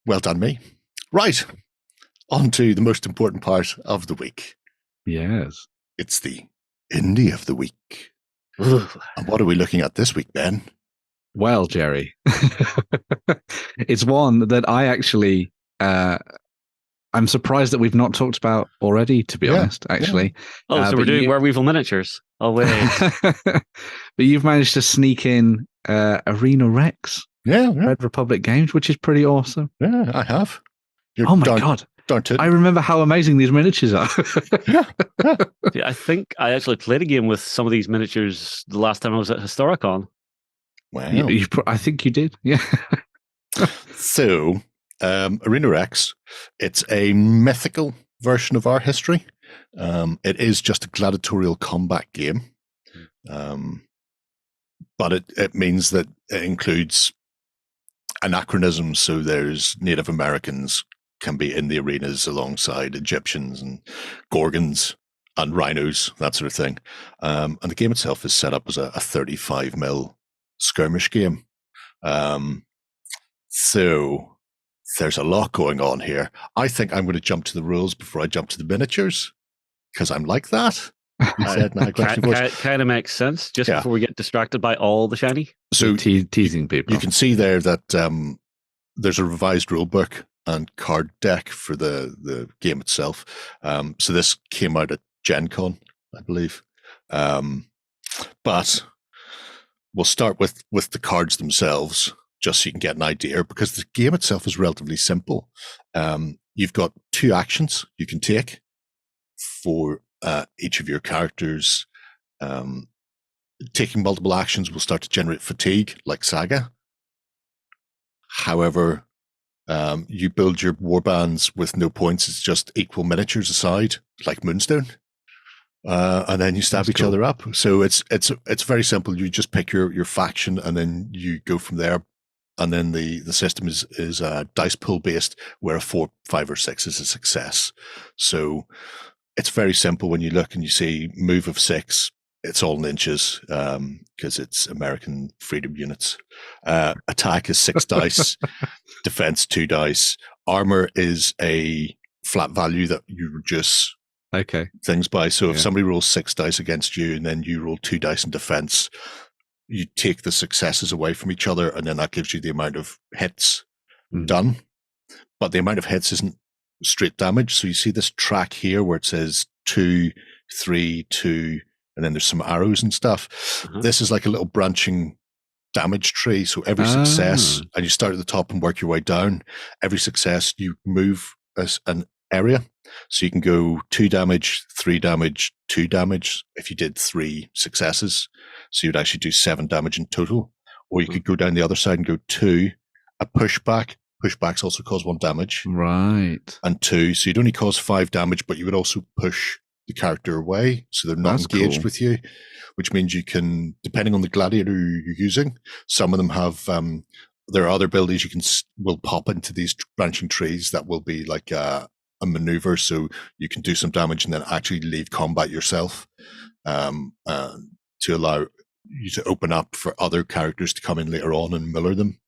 Well done, me. Right, on to the most important part of the week. Yes. It's the Indie of the Week. And what are we looking at this week, Ben? Well, Jerry, it's one that I actually, I'm surprised that we've not talked about already, to be honest, actually. Oh, so we're doing Werewolf Miniatures. Oh, wait. But you've managed to sneak in Arena Rex. Red Republic Games, which is pretty awesome. Yeah, I have. Oh my God. I remember how amazing these miniatures are. Yeah. I think I actually played a game with some of these miniatures the last time I was at Historicon. Wow. I think you did. Yeah. So, Arena Rex, it's a mythical version of our history. It is just a gladiatorial combat game. But it means that it includes anachronisms. So there's Native Americans can be in the arenas alongside Egyptians and Gorgons and rhinos, that sort of thing. And the game itself is set up as a 35mm skirmish game. So there's a lot going on here. I think I'm going to jump to the rules before I jump to the miniatures, because I'm like that. Kind of makes sense, just before we get distracted by all the shiny. So teasing people. You can see there that there's a revised rule book and card deck for the game itself. So this came out at Gen Con, I believe. But we'll start with the cards themselves, just so you can get an idea, because the game itself is relatively simple. You've got 2 actions you can take for each of your characters. Taking multiple actions will start to generate fatigue, like Saga. However, you build your warbands with no points. It's just equal miniatures aside, like Moonstone. And then you stab each other up. So it's very simple. You just pick your faction, and then you go from there. And then the system is dice pool based, where a 4, 5, or 6 is a success. So it's very simple. When you look and you see move of 6, it's all in inches, because it's American freedom units. Attack is 6 dice, defense 2 dice. Armor is a flat value that you reduce things by. So if somebody rolls 6 dice against you and then you roll 2 dice in defense, you take the successes away from each other, and then that gives you the amount of hits done. But the amount of hits isn't straight damage. So you see this track here where it says 2, 3, 2, and then there's some arrows and stuff. This is like a little branching damage tree. So every success, and you start at the top and work your way down. Every success, you move as an area. So you can go 2 damage, 3 damage, 2 damage if you did 3 successes. So you'd actually do 7 damage in total. Or you could go down the other side and go 2, a pushback. Pushbacks also cause 1 damage. Right. And 2. So you'd only cause 5 damage, but you would also push the character away. So they're not engaged with you, which means you can, depending on the gladiator you're using, some of them have, there are other abilities will pop into these branching trees that will be like a maneuver. So you can do some damage and then actually leave combat yourself, to allow you to open up for other characters to come in later on and miller them.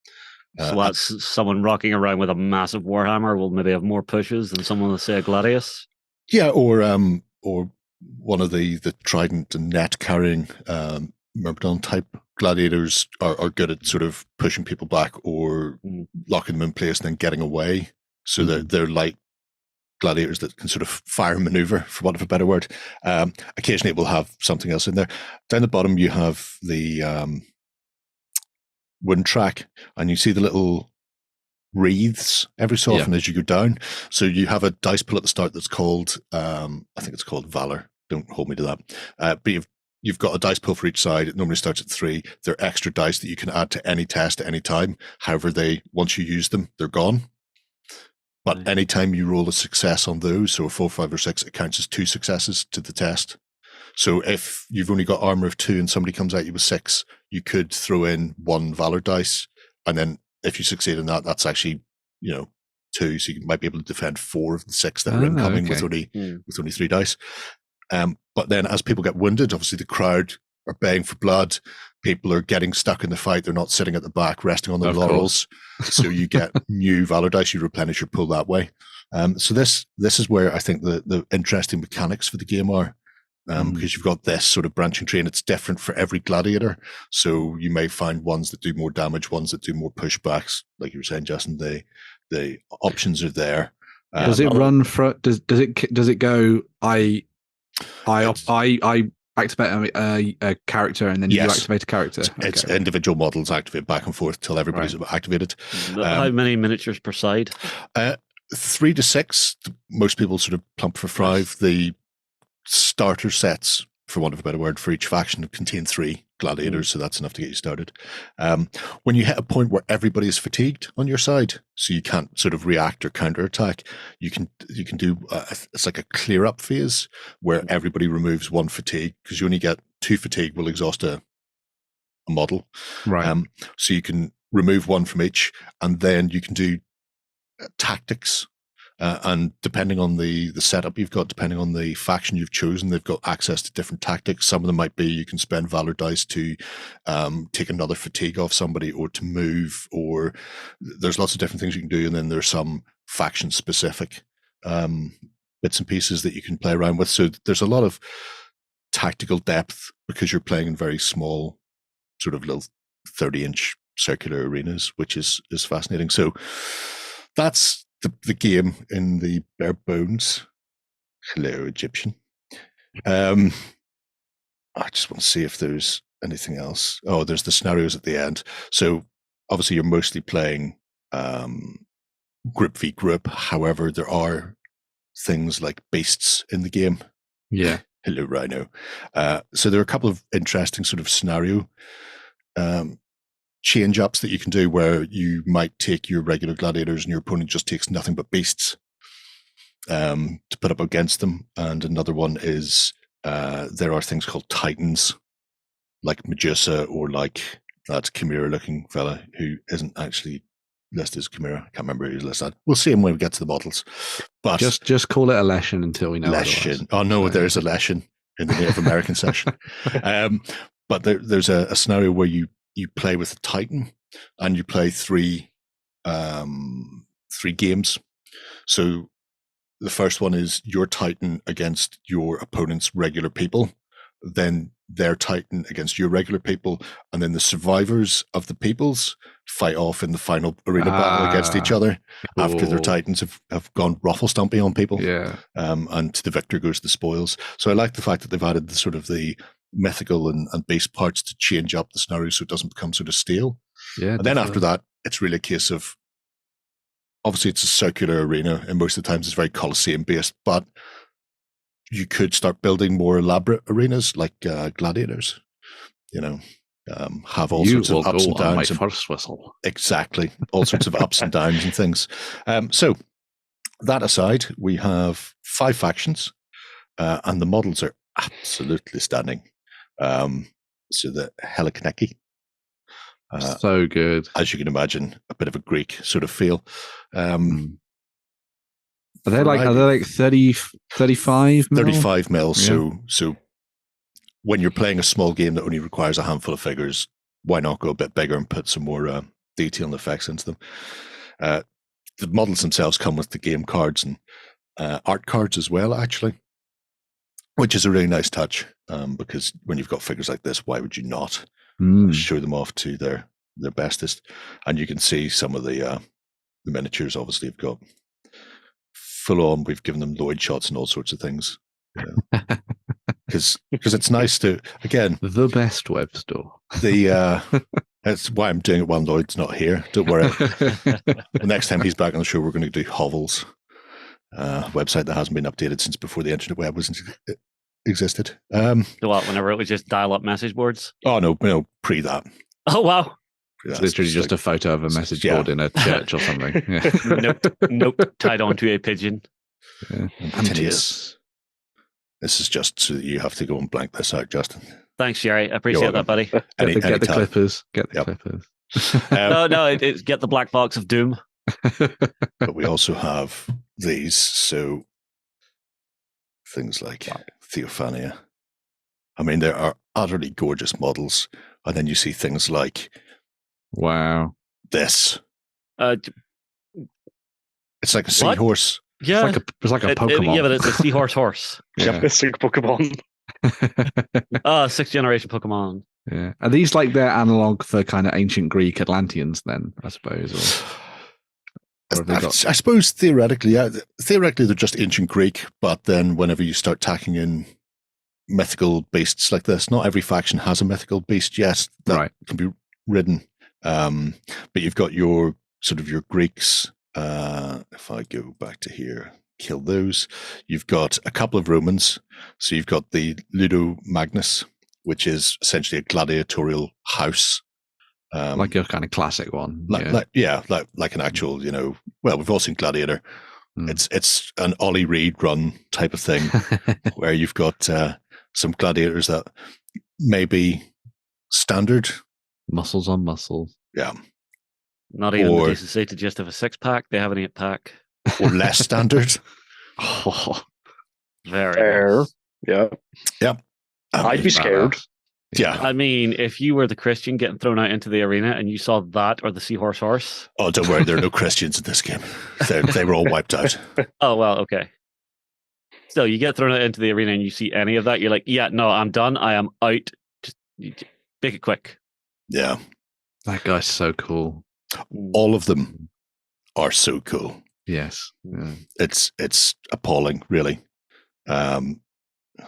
So that's someone rocking around with a massive warhammer will maybe have more pushes than someone with, say, a gladius. Yeah, or one of the trident and net carrying Myrmidon type gladiators are good at sort of pushing people back or locking them in place and then getting away. So they're like gladiators that can sort of fire and maneuver, for want of a better word. Occasionally it will have something else in there. Down the bottom you have the wind track, and you see the little wreaths every so often as you go down. So you have a dice pool at the start that's called, I think it's called Valor. Don't hold me to that. But you've got a dice pool for each side. It normally starts at 3. They're extra dice that you can add to any test at any time. However, once you use them, they're gone. But anytime you roll a success on those, so a 4, 5, or 6, it counts as 2 successes to the test. So if you've only got armor of 2 and somebody comes at you with 6, you could throw in 1 Valor dice, and then if you succeed in that, that's actually 2, so you might be able to defend 4 of the 6 that are incoming with only 3 dice. But then as people get wounded, obviously the crowd are baying for blood. People are getting stuck in the fight. They're not sitting at the back, resting on their Of laurels. So you get new Valor dice. You replenish your pool that way. So this is where I think the interesting mechanics for the game are. Because you've got this sort of branching tree, and it's different for every gladiator. So you may find ones that do more damage, ones that do more pushbacks. Like you were saying, Justin, the options are there. Does it run for? Does it go? I activate a character, and then you activate a character. It's individual models activate back and forth till everybody's activated. How many miniatures per side? 3 to 6. Most people sort of plump for 5. The starter sets, for want of a better word, for each faction contain 3 gladiators, so that's enough to get you started. When you hit a point where everybody is fatigued on your side, so you can't sort of react or counterattack, you can do it's like a clear up phase where everybody removes 1 fatigue, because you only get 2 fatigue will exhaust a model. Right. So you can remove 1 from each, and then you can do tactics. And depending on the setup you've got, depending on the faction you've chosen, they've got access to different tactics. Some of them might be you can spend Valor dice to take another fatigue off somebody, or to move, or there's lots of different things you can do. And then there's some faction-specific bits and pieces that you can play around with. So there's a lot of tactical depth because you're playing in very small, sort of little 30-inch circular arenas, which is fascinating. So that's the game in the bare bones. Hello, Egyptian. I just want to see if there's anything else. Oh, there's the scenarios at the end. So obviously you're mostly playing group v group. However, there are things like beasts in the game. Yeah. Hello, Rhino. So there are a couple of interesting sort of scenario change ups that you can do, where you might take your regular gladiators and your opponent just takes nothing but beasts to put up against them. And another one is there are things called titans, like Medusa, or like that Chimera looking fella who isn't actually listed as Chimera. I can't remember who he's listed. We'll see him when we get to the models. But just call it a Leshen until we know. Leshen. Oh no, there's a Leshen in the Native American section. But there's a scenario where you play with a Titan, and you play 3 games. So the first one is your Titan against your opponent's regular people, then their Titan against your regular people, and then the survivors of the peoples fight off in the final arena battle against each other after their Titans have gone ruffle stumpy on people. Yeah. And to the victor goes the spoils. So I like the fact that they've added the sort of the mythical and base parts to change up the scenario so it doesn't become sort of stale. Yeah. And then after that, it's really a case of, obviously it's a circular arena, and most of the times it's very Colosseum based, but you could start building more elaborate arenas like gladiators, have all sorts of ups and downs. My first whistle. Exactly. All sorts of ups and downs and things. So that aside, we have 5 factions, and the models are absolutely stunning. So the Helikoneki, so good, as you can imagine, a bit of a Greek sort of feel. Are they like 30, 35 mil? 35 mil. Yeah. So when you're playing a small game that only requires a handful of figures, why not go a bit bigger and put some more detail and effects into them? The models themselves come with the game cards and art cards as well, actually, which is a really nice touch, because when you've got figures like this, why would you not show them off to their bestest? And you can see some of the miniatures obviously have got full on. We've given them Lloyd shots and all sorts of things, because it's nice to, again, the best web store. That's why I'm doing it while Lloyd's not here. Don't worry. The next time he's back on the show, we're going to do Hovel's website that hasn't been updated since before the internet web existed. Whenever it was just dial-up message boards? Oh no, pre that. Oh wow. It's literally just a photo of a message board in a church or something. Yeah. Nope. Tied onto a pigeon. Yeah. This is just so that you have to go and blank this out, Justin. Thanks, Jerry. I appreciate that, buddy. Get the clippers. Get the clippers. It's get the black box of doom. But we also have these, so things like Theophania I mean, there are utterly gorgeous models. And then you see things like Wow. this. Uh, It's like a What? seahorse. yeah, It's like a Pokemon. yeah, but it's a seahorse horse. Yeah. It's like Pokemon. Sixth generation Pokemon. Yeah. Are these like their analog for kind of ancient Greek Atlanteans then, I suppose? Or have they got... I suppose theoretically, yeah, theoretically they're just ancient Greek, but then whenever you start tacking in mythical beasts like this, not every faction has a mythical beast, yes, that can be ridden. But you've got your sort of your Greeks. If I go back to here, kill those. You've got a couple of Romans. So you've got the Ludo Magnus, which is essentially a gladiatorial house. Like a kind of classic one. Like an actual, you know, well, we've all seen Gladiator. It's an Ollie Reed run type of thing where you've got some gladiators that may be standard. Muscles on muscles. Yeah. Not even the decency to just have a 6-pack. They have an 8-pack. Or less standard. Very Fair. nice. Yeah. Yep. I'd be scared. Yeah. I mean, if you were the Christian getting thrown out into the arena and you saw that or the seahorse horse. Oh, don't worry. There are no Christians in this game. They were all wiped out. Oh, well, okay. Still, you get thrown out into the arena and you see any of that, you're like, yeah, no, I'm done. I am out. Just make it quick. Yeah. That guy's so cool. All of them are so cool. Yes. Yeah. It's appalling, really. Have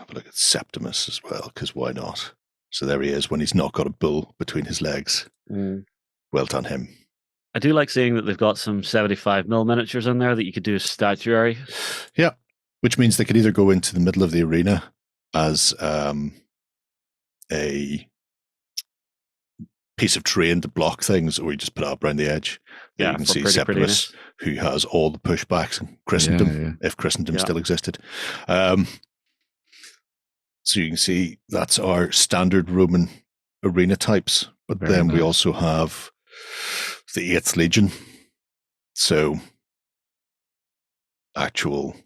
a look at Septimus as well, because why not? So there he is when he's not got a bull between his legs. Well done, him. I do like seeing that they've got some 75mm miniatures in there that you could do as statuary. Yeah, which means they could either go into the middle of the arena as a piece of terrain to block things, or you just put it up around the edge. Yeah, you can see Septimus, who has all the pushbacks in Christendom, if Christendom still existed. So you can see that's our standard Roman arena types. But then we also have the 8th Legion. So actual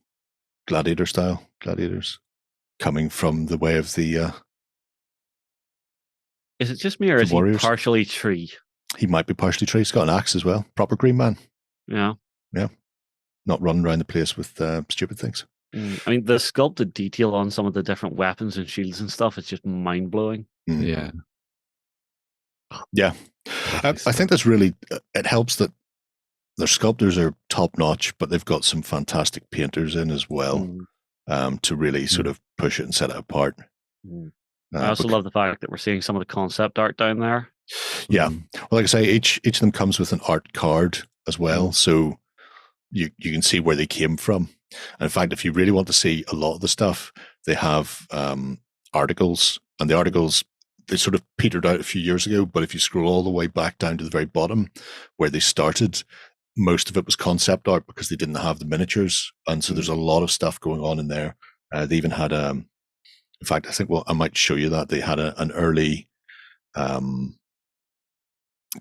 gladiator style gladiators coming from the way of the is it just me or is he partially tree? He might be partially tree. He's got an axe as well. Proper green man. Yeah. Yeah. Not running around the place with stupid things. I mean, the sculpted detail on some of the different weapons and shields and stuff is just mind-blowing. Yeah. Yeah. I think that's really, it helps that their sculptors are top-notch, but they've got some fantastic painters in as well to really sort of push it and set it apart. I also love the fact that we're seeing some of the concept art down there. Yeah. Well, like I say, each of them comes with an art card as well, so you can see where they came from. And in fact, if you really want to see a lot of the stuff, they have articles, and the articles, they sort of petered out a few years ago, but if you scroll all the way back down to the very bottom where they started, most of it was concept art because they didn't have the miniatures. And so there's a lot of stuff going on in there. They even had, in fact, I think, I might show you that. They had an early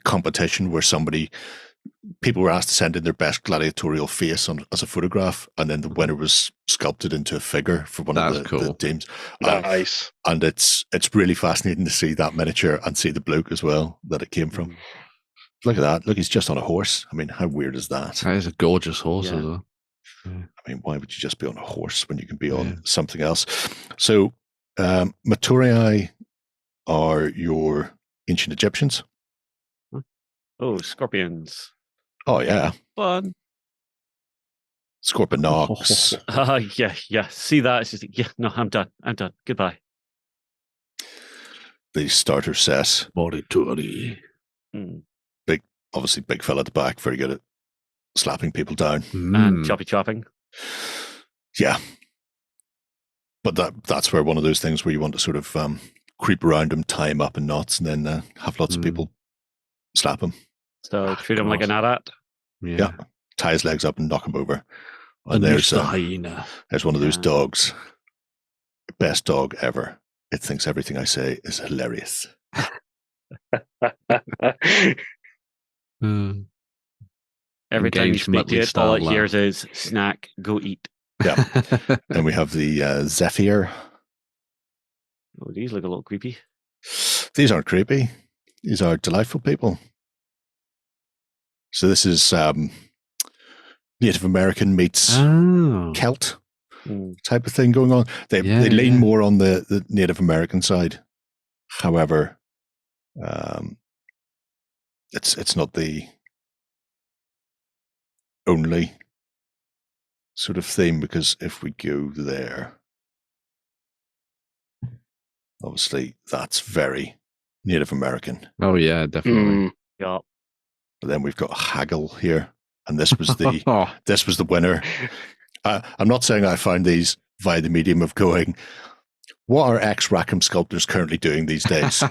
competition where people were asked to send in their best gladiatorial face as a photograph, and then the winner was sculpted into a figure for one of the teams. Nice. And it's really fascinating to see that miniature and see the bloke as well that it came from. Look at that. Look, he's just on a horse. I mean, how weird is that? That is a gorgeous horse as well. I mean, why would you just be on a horse when you can be on something else? So, Maturii are your ancient Egyptians. Oh, scorpions. Oh, yeah. Fun. Scorpionox. Yeah. See that? It's just, no, I'm done. Goodbye. The starter set. Morituri. Obviously big fella at the back, very good at slapping people down. And chopping. Yeah. But that's where one of those things where you want to sort of creep around him, tie him up in knots, and then have lots of people slap him. So treat him like an AT-AT. Yeah. Tie his legs up and knock him over. And there's the hyena. There's one of those dogs. Best dog ever. It thinks everything I say is hilarious. Every time you speak to it, all it hears is snack, go eat. Yeah. And we have the Zephyr. Oh, these look a little creepy. These aren't creepy. These are delightful people. So this is Native American meets Oh. Celt Mm. type of thing going on. They lean more on the Native American side. However, it's not the only sort of theme, because if we go there, obviously that's very Native American. Oh yeah, definitely. Yeah. But then we've got haggle here, and this was the winner. I'm not saying I found these via the medium of going, what are ex-Rackham sculptors currently doing these days?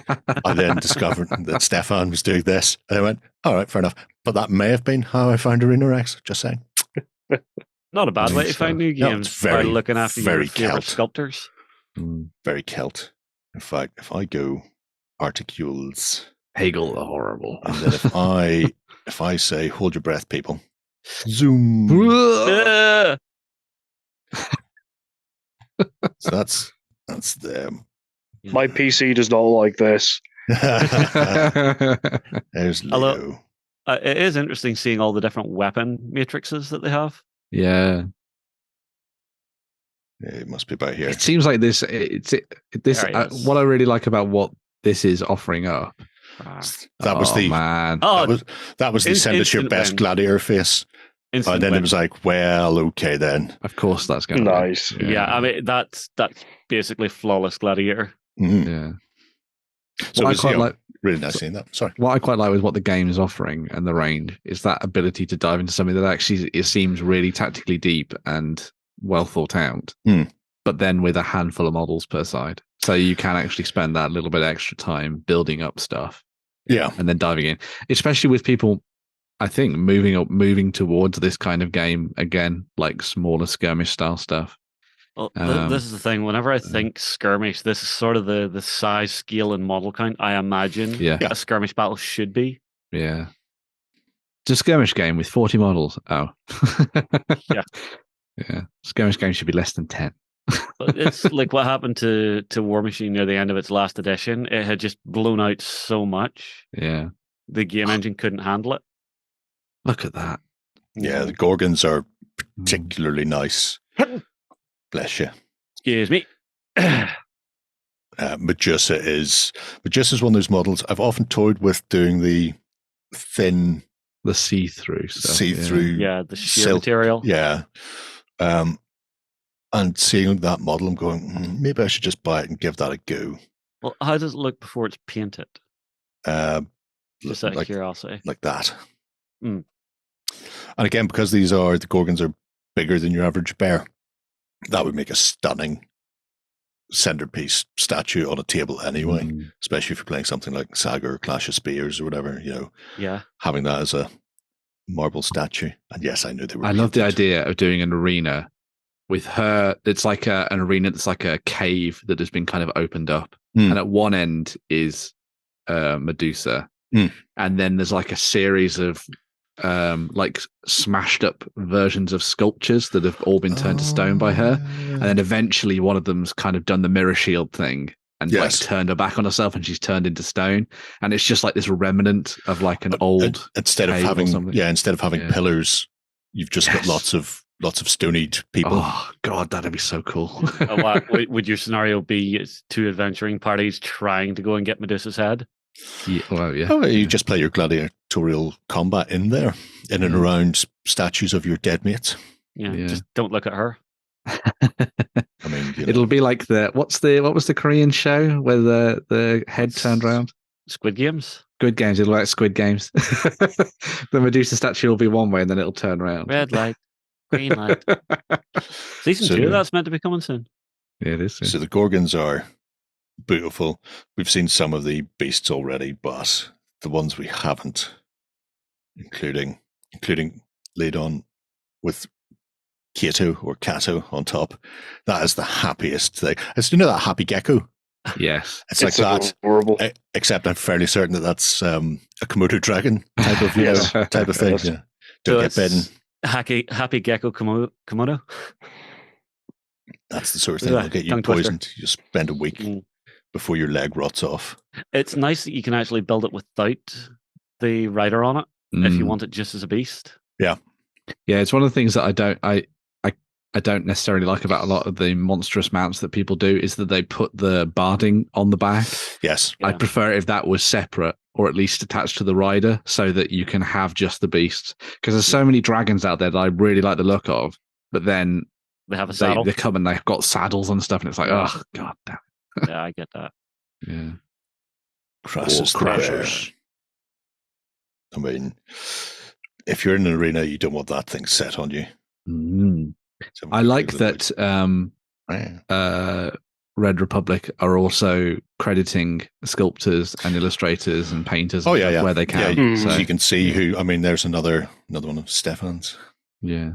I then discovered that Stefan was doing this, and I went, all right, fair enough. But that may have been how I found Arena Rex, just saying. Not a bad way to find new No, games it's very, by looking after your very favorite Celt. sculptors. Very Celt. In fact, if I go articules, Hegel the Horrible. and then if I say hold your breath, people, zoom. So that's them. My PC does not like this. There's Leo. It is interesting seeing all the different weapon matrices that they have. Yeah. It must be about here. It seems like this. What I really like about what this is offering up. That was man. That was the send us your best gladiator face. And then it was like, well, okay then. Of course, that's going to nice. Be, yeah, I mean that's basically flawless gladiator. Mm-hmm. Yeah. So it was really nice seeing that. Sorry. What I quite like with what the game is offering and the range is that ability to dive into something that actually it seems really tactically deep and well thought out, but then with a handful of models per side. So you can actually spend that little bit extra time building up stuff. Yeah. And then diving in, especially with people, I think, moving towards this kind of game again, like smaller skirmish style stuff. Well, this is the thing. Whenever I think skirmish, this is sort of the size, scale, and model count I imagine a skirmish battle should be. Yeah. It's a skirmish game with 40 models. Oh. Yeah. Yeah. Skirmish game should be less than 10. But it's like what happened to War Machine near the end of its last edition. It had just blown out so much. Yeah. The game engine couldn't handle it. Look at that. Yeah, the Gorgons are particularly nice. Bless you. Excuse me. Medusa is one of those models. I've often toyed with doing the thin, the see-through stuff. The sheer material. Yeah. And seeing that model, I'm going, maybe I should just buy it and give that a go. Well, how does it look before it's painted? Just out of curiosity. Like that. Mm. And again, because the Gorgons are bigger than your average bear, that would make a stunning centerpiece statue on a table anyway, especially if you're playing something like Saga or Clash of Spears or whatever, having that as a marble statue. And yes, I knew they were. I love the idea of doing an arena with her. It's like an arena that's like a cave that has been kind of opened up. And at one end is Medusa. And then there's like a series of like smashed up versions of sculptures that have all been turned to stone by her, and then eventually one of them's kind of done the mirror shield thing and like turned her back on herself, and she's turned into stone, and it's just like this remnant of like an old instead of having pillars, you've just got lots of stonied people. Oh god, that'd be so cool. Would your scenario be two adventuring parties trying to go and get Medusa's head? Yeah. Oh, you just play your gladiatorial combat in there, in and around statues of your dead mates. Yeah. Just don't look at her. I mean, it'll be like what was the Korean show where the head turned around? Squid Games. Squid Games. It'll like Squid Games. The Medusa statue will be one way, and then it'll turn around. Red light, green light. Season 2. That's meant to be coming soon. Yeah, it is. So the Gorgons are beautiful. We've seen some of the beasts already, but the ones we haven't, including laid on with Kato on top, that is the happiest thing. It's that happy gecko. Yes, it's like that. Horrible. Except I'm fairly certain that's a Komodo dragon type of type of thing. Yeah. Don't get bitten. Happy gecko Komodo. That's the sort of thing that'll get you poisoned. You spend a week. before your leg rots off. It's nice that you can actually build it without the rider on it if you want it just as a beast. Yeah. Yeah, it's one of the things that I don't necessarily like about a lot of the monstrous mounts that people do is that they put the barding on the back. Yes. I'd prefer if that was separate or at least attached to the rider so that you can have just the beasts. Because there's so many dragons out there that I really like the look of, but then they have a saddle. They come and they've got saddles and stuff, and it's like, oh, God damn it. Yeah, I get that. Yeah. Crashers. I mean, if you're in an arena, you don't want that thing set on you. So I like that Red Republic are also crediting sculptors and illustrators and painters where they can. Yeah, so you can see who. I mean, there's another one of Stefan's. Yeah.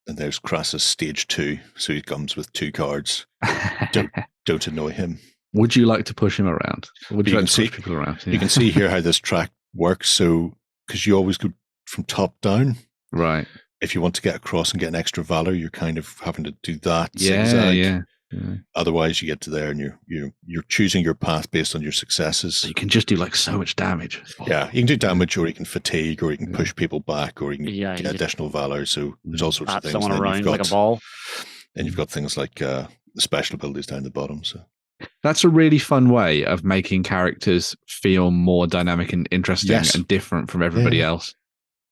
And there's Crassus stage 2, so he comes with 2 cards. Don't annoy him. Would you like to push him around? Would you like to push people around? Yeah. You can see here how this track works. So, because you always go from top down, right? If you want to get across and get an extra valor, you're kind of having to do that. Yeah. Otherwise, you get to there and you're choosing your path based on your successes. So you can just do like so much damage. Yeah, you can do damage, or you can fatigue, or you can push people back, or you can get additional valor. So there's all sorts of things. Someone around like a ball. And you've got things like the special abilities down the bottom. So that's a really fun way of making characters feel more dynamic and interesting and different from everybody else.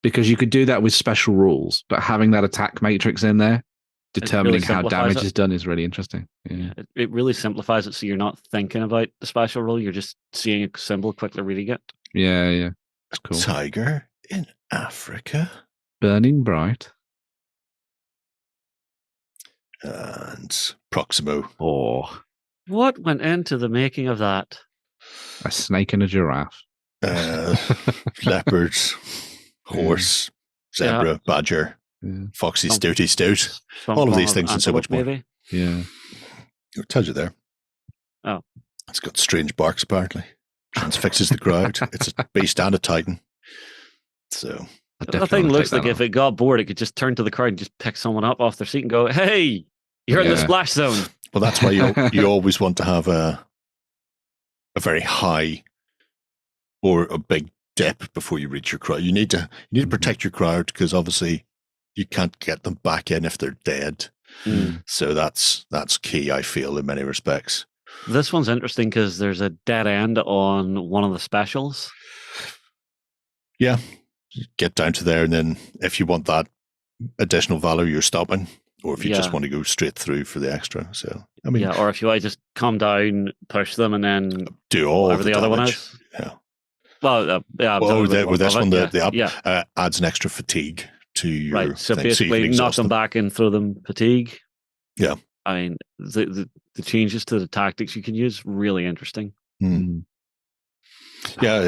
Because you could do that with special rules, but having that attack matrix in there, determining how damage is done is really interesting. Yeah. It really simplifies it, so you're not thinking about the special rule. You're just seeing a symbol, quickly reading it. Yeah. That's cool. Tiger in Africa. Burning bright. And Proximo. Oh. What went into the making of that? A snake and a giraffe. Leopards. Horse, zebra, badger, foxy, stouty, stout. All of these things and so much more. Maybe? Yeah. It tells you there. Oh. It's got strange barks, apparently. Transfixes the crowd. It's a beast and a titan. So. The thing looks like if it got bored, it could just turn to the crowd and just pick someone up off their seat and go, hey, you're in the splash zone. Well, that's why you always want to have a very high or a big dip before you reach your crowd. You need to protect your crowd, because obviously you can't get them back in if they're dead. So that's key, I feel, in many respects. This one's interesting because there's a dead end on one of the specials. Yeah, get down to there, and then if you want that additional valor, you're stopping, or if you just want to go straight through for the extra. So I mean, or if you want to just come down, push them, and then do all whatever the other one damage. is. Yeah. Well, with this one, the up adds an extra fatigue to your right. So thing, basically, so you knock them back and throw them fatigue. Yeah. I mean, the changes to the tactics you can use really interesting. Yeah,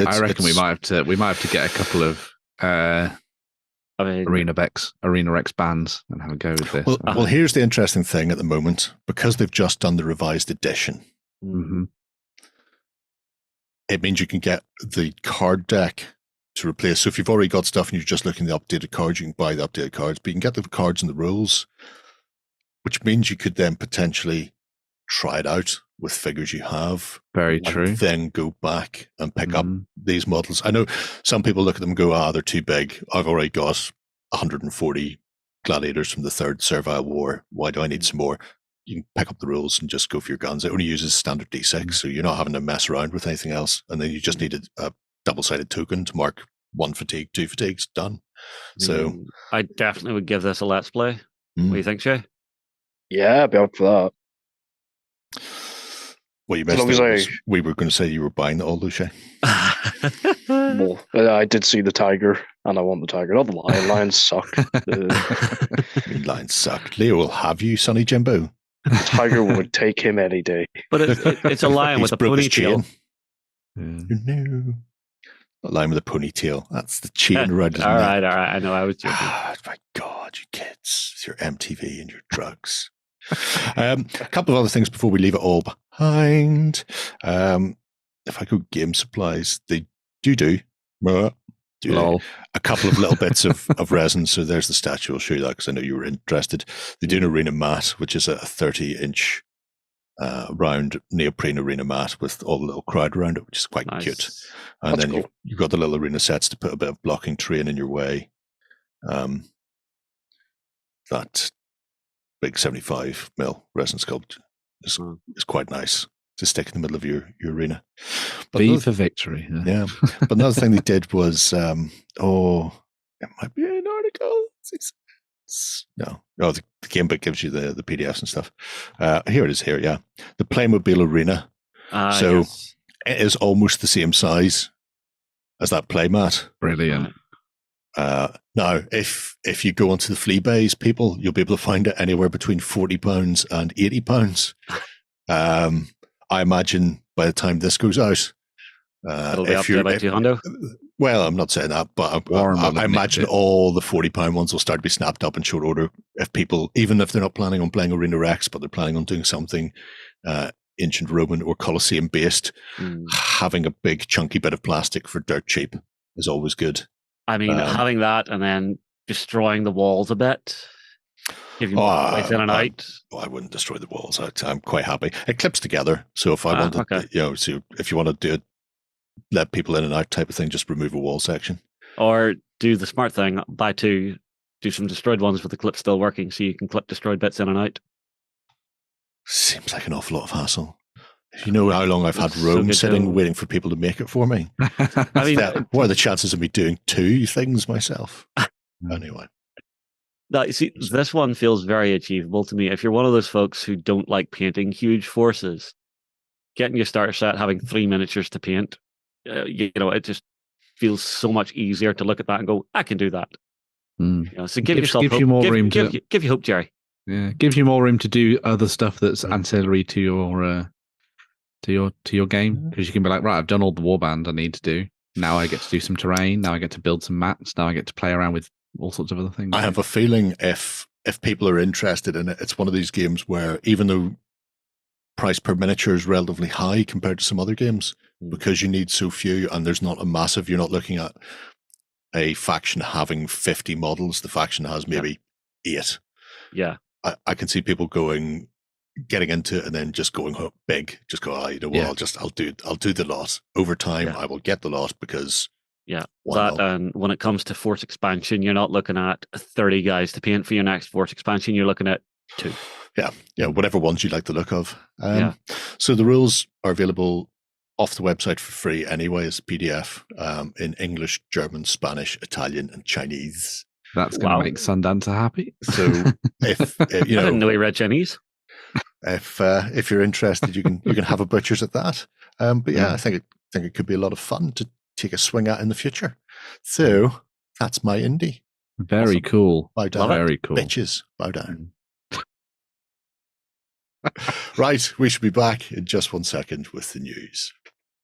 I reckon we might have to get a couple of Arena Rex bands and have a go with this. Well, here's the interesting thing at the moment, because they've just done the revised edition. Mm-hmm. It means you can get the card deck to replace. So if you've already got stuff and you're just looking at the updated cards, you can buy the updated cards, but you can get the cards and the rules, which means you could then potentially try it out with figures you have. Very true. Then go back and pick up these models. I know some people look at them and go, they're too big. I've already got 140 gladiators from the Third Servile War. Why do I need some more? You can pick up the rules and just go for your guns. It only uses standard D6, so you're not having to mess around with anything else. And then you just need a double-sided token to mark 1 fatigue, 2 fatigues, done. So I definitely would give this a let's play. What do you think, Shay? Yeah, I'd be up for that. Well, you missed we were going to say you were buying the all, Shay. Well, I did see the tiger, and I want the tiger, not the lion. Lions suck. Lions suck. Leo will have you, Sonny Jimbo. The tiger would take him any day. But it's a lion with a ponytail. No. A lion with a ponytail. That's the chain around his neck. All right. I know, I was joking. My God, you kids. It's your MTV and your drugs. A couple of other things before we leave it all behind. If I go game supplies, they do a couple of little bits of resin. So there's the statue. I'll show you that because I know you were interested. They do an arena mat, which is a 30-inch round neoprene arena mat with all the little crowd around it, which is quite cute. And That's then cool. you've got the little arena sets to put a bit of blocking terrain in your way. That big 75mm resin sculpt is quite nice to stick in the middle of your arena. But V for victory. Yeah. But another thing they did was, it might be an article. No. Oh, the game book gives you the PDFs and stuff. Here it is here, yeah. The Playmobil Arena. So it is almost the same size as that playmat. Brilliant. Now, if you go onto the flea bays, people, you'll be able to find it anywhere between £40 and £80. I imagine by the time this goes out, it'll be up to about 200. Well, I'm not saying that, but I imagine all the £40 ones will start to be snapped up in short order. If people, even if they're not planning on playing Arena Rex, but they're planning on doing something ancient Roman or Colosseum based, having a big chunky bit of plastic for dirt cheap is always good. I mean, having that and then destroying the walls a bit. Give you more place in and out. I wouldn't destroy the walls. I'm quite happy. It clips together. So if I wanted, so if you want to do it, let people in and out type of thing, just remove a wall section. Or do the smart thing, buy two, do some destroyed ones with the clip still working so you can clip destroyed bits in and out. Seems like an awful lot of hassle. You know how long I've had Rome sitting waiting for people to make it for me? I mean, what are the chances of me doing two things myself? Anyway. Now, you see, this one feels very achievable to me. If you're one of those folks who don't like painting huge forces, getting your starter set, having 3 miniatures to paint, it just feels so much easier to look at that and go, I can do that. So give yourself hope. You more room give you hope, Jerry. Yeah, gives you more room to do other stuff that's ancillary to your game, because you can be like, right, I've done all the warband I need to do. Now I get to do some terrain. Now I get to build some mats. Now I get to play around with all sorts of other things. I have a feeling if people are interested in it, it's one of these games where even though price per miniature is relatively high compared to some other games, because you need so few and there's not a massive, you're not looking at a faction having 50 models. The faction has maybe 8. Yeah. I can see people getting into it and then just going big, just go, I'll do the lot over time. I will get the lot because and when it comes to force expansion, you're not looking at 30 guys to paint for your next force expansion. You're looking at 2. Yeah, whatever ones you like the look of. So the rules are available off the website for free anyway as PDF in English, German, Spanish, Italian, and Chinese. That's going to make Sundancer happy. So if I didn't know he read Chinese. If you're interested, you can have a butcher's at that. But I think it could be a lot of fun to take a swing at in the future. So that's my indie. Very cool. Bow down. Very cool. Bitches, bow down. Right, we should be back in just 1 second with the news.